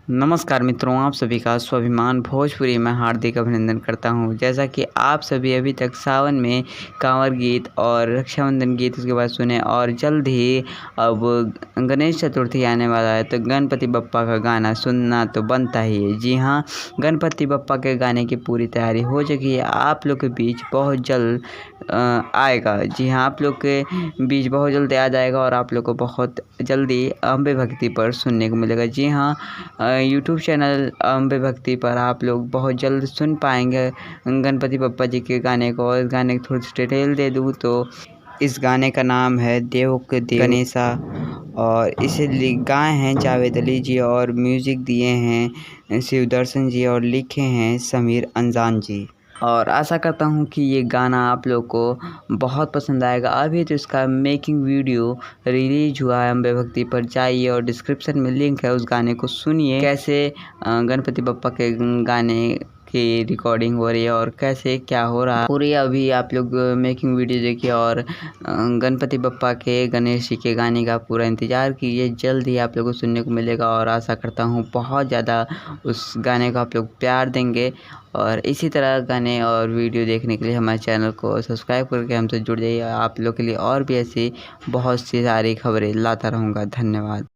नमस्कार मित्रों, आप सभी का स्वाभिमान भोजपुरी में हार्दिक अभिनंदन करता हूं। जैसा कि आप सभी अभी तक सावन में कांवर गीत और रक्षाबंधन गीत उसके बाद सुने और जल्द ही अब गणेश चतुर्थी आने वाला है, तो गणपति बप्पा का गाना सुनना तो बनता ही है। जी हाँ, गणपति बप्पा के गाने की पूरी तैयारी हो चुकी है। आप लोग के बीच बहुत जल्द आएगा। जी हाँ, आप लोग के बीच बहुत जल्दी आ जाएगा और आप लोग को बहुत जल्दी अम्बे भक्ति पर सुनने को मिलेगा। जी हाँ, यूट्यूब चैनल अम्बे भक्ति पर आप लोग बहुत जल्द सुन पाएंगे गणपति बप्पा जी के गाने को। और इस गाने की थोड़ी सी डिटेल दे दूँ तो इस गाने का नाम है देव के देव गणेशा, और इसे गाए हैं जावेद अली जी और म्यूज़िक दिए हैं शिव दर्शन जी और लिखे हैं समीर अनजान जी। और आशा करता हूँ कि ये गाना आप लोग को बहुत पसंद आएगा। अभी तो इसका मेकिंग वीडियो रिलीज हुआ है अम्बे भक्ति पर, जाइए और डिस्क्रिप्शन में लिंक है, उस गाने को सुनिए कैसे गणपति बप्पा के गाने की रिकॉर्डिंग हो रही है और कैसे क्या हो रहा है पूरी। अभी आप लोग मेकिंग वीडियो देखिए और गणपति बप्पा के गणेश जी के गाने का पूरा इंतज़ार कीजिए। जल्द ही आप लोगों को सुनने को मिलेगा और आशा करता हूँ बहुत ज़्यादा उस गाने को आप लोग प्यार देंगे। और इसी तरह गाने और वीडियो देखने के लिए हमारे चैनल को सब्सक्राइब करके हमसे जुड़ जाइए। आप लोग के लिए और भी ऐसी बहुत सी सारी खबरें लाता रहूँगा। धन्यवाद।